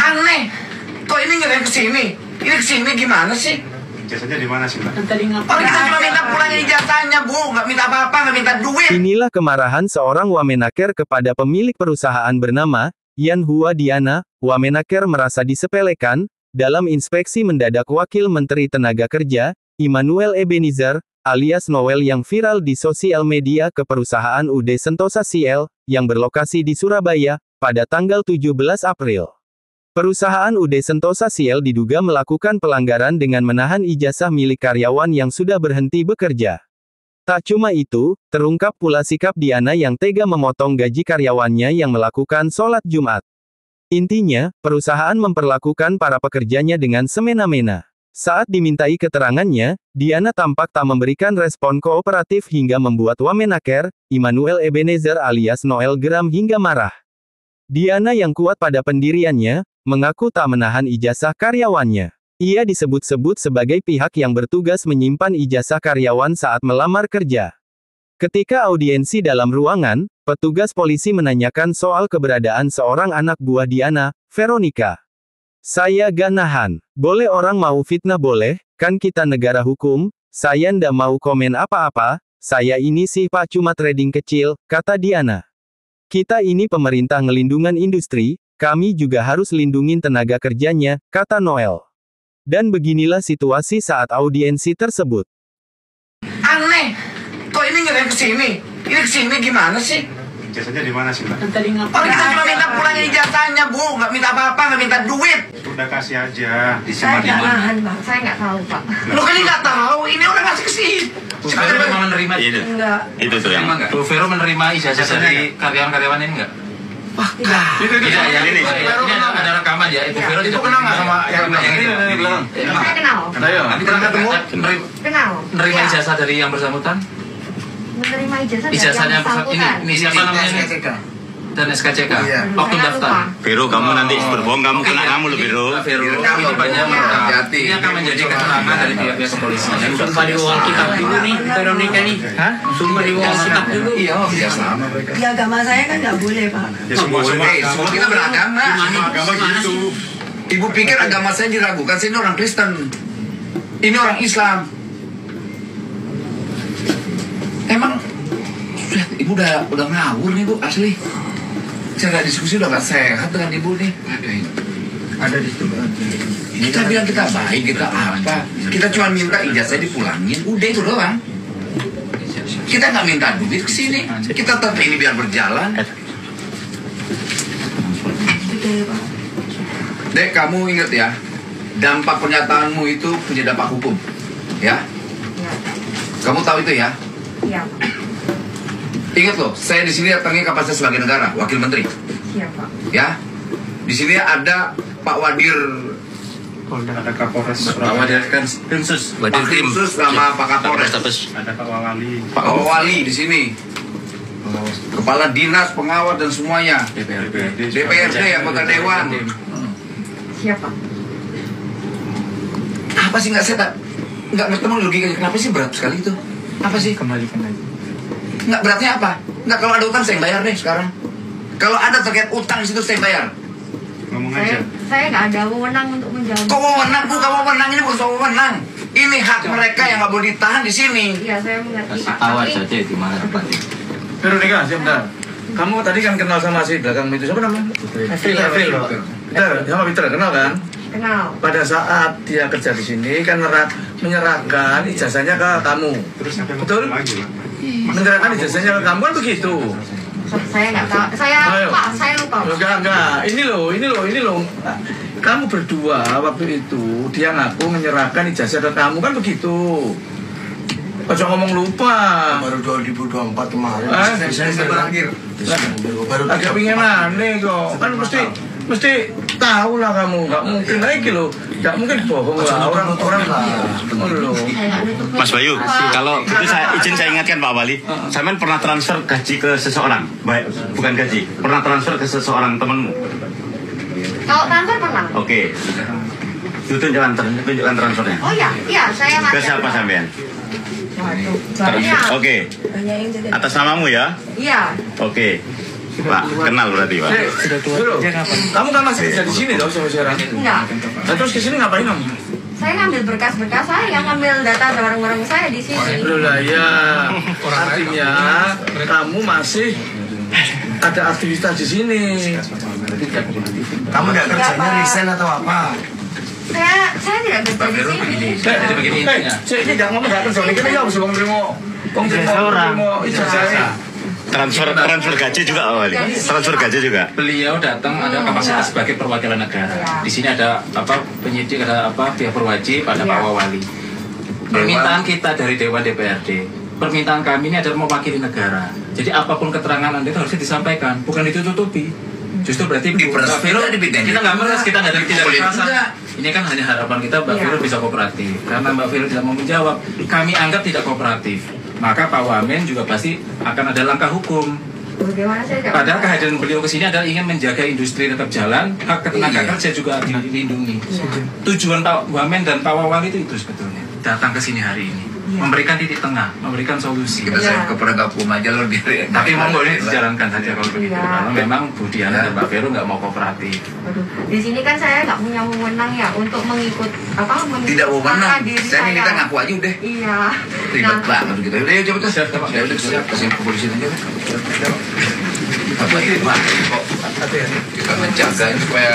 Aneh, kok ini nggak ke sini? Ini ke sini gimana sih? Ijazahnya di mana sih, Mbak? Orang kita cuma minta pulangin ijazahnya, Bu. Nggak minta apa-apa, nggak minta duit. Inilah kemarahan seorang Wamenaker kepada pemilik perusahaan bernama Yan Hua Diana. Wamenaker merasa disepelekan. Dalam inspeksi mendadak Wakil Menteri Tenaga Kerja, Immanuel Ebenezer, alias Noel yang viral di sosial media ke perusahaan UD Sentosa CL, yang berlokasi di Surabaya, pada tanggal 17 April. Perusahaan UD Sentosa CL diduga melakukan pelanggaran dengan menahan ijazah milik karyawan yang sudah berhenti bekerja. Tak cuma itu, terungkap pula sikap Diana yang tega memotong gaji karyawannya yang melakukan sholat Jumat. Intinya, perusahaan memperlakukan para pekerjanya dengan semena-mena. Saat dimintai keterangannya, Diana tampak tak memberikan respon kooperatif hingga membuat Wamenaker, Immanuel Ebenezer alias Noel geram hingga marah. Diana yang kuat pada pendiriannya, mengaku tak menahan ijazah karyawannya. Ia disebut-sebut sebagai pihak yang bertugas menyimpan ijazah karyawan saat melamar kerja. Ketika audiensi dalam ruangan, petugas polisi menanyakan soal keberadaan seorang anak buah Diana, Veronica. Saya gak nahan. Boleh orang mau fitnah boleh, kan kita negara hukum, saya ndak mau komen apa-apa, saya ini sih Pak cuma trading kecil, kata Diana. Kita ini pemerintah ngelindungan industri, kami juga harus lindungin tenaga kerjanya, kata Noel. Dan beginilah situasi saat audiensi tersebut. Aneh, kok ini nggak ke sini? Ini ke sini gimana sih? Ijazahnya di mana sih, Mbak? Orang kita cuma minta pulangin ijazahnya, Bu. Nggak minta apa-apa, nggak minta duit. Udah kasih aja. Saya nggak nahan, Pak. Saya nggak tahu, Pak. Lo kan nggak tahu, ini orang ngasih ke sini. Bu Vero memang menerima itu? Enggak. Itu tuh yang Bu Vero menerima ijazah dari karyawan-karyawan ini enggak? Wah, enggak. Tidak ya, ini ada rekaman ya. Bu Vero Itu kenal nggak sama yang ini belum? Saya kenal. Nanti pernah ketemu? Kenal. Menerima Iya. ijazah dari yang bersangkutan? Menerima ijazah dari Ijazahnya yang bersangkutan. ini siapa namanya? Dan SKCK. Waktu Saya daftar. lupa. Vero, kamu nanti berbohong, kamu kena kamu loh, Vero. Vero, ini banyak merekam. Ini akan menjadi keterangan dari pihak-pihak kepolisian. Sumpah di uang kitab dulu nih, Veronica nih. Hah? Sumpah di uang kitab dulu. Iya, biasa. Di agama saya kan nggak boleh, Pak. Ya semua Semua kita beragama. agama gitu. Ibu pikir agama saya diragukan, saya ini orang Kristen. Ini orang Islam. Emang Ibu udah ngawur nih, Bu, asli. Cara diskusi udah gak sehat dengan Ibu nih. Ada di situ. Kita bilang kita baik, kita apa? Kita cuma minta ijazah dipulangin, udah itu doang. Kita nggak minta duit ke sini. Kita tetap ini biar berjalan. Dek, kamu ingat ya, dampak pernyataanmu itu punya dampak hukum, ya? Iya. Kamu tahu itu ya? Iya, Pak. Ingat loh, saya di sini datangnya kapasitas sebagai negara, wakil menteri, Iya, Pak. ya. Di sini ada Pak Wadir, Ada Kapolres Pak Surabaya. Wadir kan khusus. Pak Khusus sama Pak Kapolres, Ada Pak Wali. Pak Wali di sini, Kepala Dinas, Pengawas dan semuanya, DPRD, anggota Dewan. Siapa? Apa sih nggak ketemu logikanya? Kenapa sih berat sekali itu? Apa sih? Kembalikan lagi. Nggak beratnya apa? Nggak, kalau ada utang saya yang bayar deh sekarang. Kalau ada terkait utang di situ saya bayar. Ngomong aja. Saya nggak ada wewenang untuk menjawab. Kok wewenang? Bukan wewenang, ini bukan wewenang. Ini hak mereka yang nggak boleh ditahan di sini. Iya, saya mengerti, Pak. Awas Tapi saja di mana tempatnya. Veronica, sebentar. Kamu tadi kan kenal sama si belakang itu, siapa namanya? Efil. Peter, sama Peter, kenal kan? kenal. Pada saat dia kerja di sini kan menyerahkan ijazahnya ke kamu. Terus sampai Betul? lagi, Pak. Menyerahkan ijazahnya ke kamu kan begitu. Saya nggak tahu. Saya lupa. Saya lupa. Enggak. Ini loh. Kamu berdua waktu itu dia ngaku menyerahkan ijazah ke kamu kan begitu. Ojo ngomong lupa. Baru 2024 kemarin. Desember akhir. Baru agak pingin aneh kok. Kan mesti tahu lah kamu. Nggak mungkin lagi loh. Nggak mungkin bohong lah orang loh. Mas Bayu, kalau itu izin saya ingatkan Pak Wali, Samen pernah transfer gaji ke seseorang, baik bukan gaji, pernah transfer ke seseorang temanmu. Kalau transfer pernah. Oke. Tunjukkan transfernya. Oh iya, saya Ke siapa sampean? Waduh, banyak. Oke. Banyak yang jadi. Atas namamu ya? Iya. Oke. Pak, kenal berarti Pak. Dulu, kamu kan masih kerja di sini dong sama Sarah? Enggak. Nah, terus ke sini ngapain kamu? Saya ngambil berkas-berkas saya, ngambil data barang-barang saya di sini. Loh lah ya, artinya kamu masih ada aktivitas di sini. Kamu nggak kerjanya resign atau apa? Saya tidak kerja di sini. Jadi begini intinya. Ini jangan ngomong nggak kerja, ini kan ya harus terima ijazah. Transfer gaji juga Pak Wali. Transfer gaji juga. Beliau datang ada kapasitas sebagai perwakilan negara. Di sini ada apa penyidik, ada apa pihak berwajib, ada Pak Wawali. Permintaan kita dari Dewan DPRD, permintaan kami ini adalah mewakili negara. Jadi apapun keterangan Anda itu harusnya disampaikan, bukan ditutupi. Justru berarti Mbak Vero, kita nggak meres, kita nggak ada tidak merasa. Ini kan hanya harapan kita Mbak Vero bisa kooperatif. Karena Mbak Vero tidak mau menjawab, kami anggap tidak kooperatif. Maka Pak Wamen juga pasti akan ada langkah hukum. Bagaimana saya tidak Padahal kehadiran beliau ke sini adalah ingin menjaga industri tetap jalan, hak tenaga kerja juga dilindungi. Tujuan Pak Wamen dan Pak Wawali itu sebetulnya datang ke sini hari ini, memberikan titik tengah, memberikan solusi. Kita saya ke penegak hukum aja loh biar. Tapi monggo ini dijalankan saja kalau begitu. Karena memang Bu Diana dan Mbak Vero nggak mau kooperatif. Waduh, di sini kan saya nggak punya wewenang ya untuk mengikut apa Tidak mau menang. diri Saya ini kita ngaku aja udah. Iya. Ribet banget gitu. Udah yuk coba tes. Ya udah siap kasih ke polisi aja. Apa ini Pak? Kok kita menjaga supaya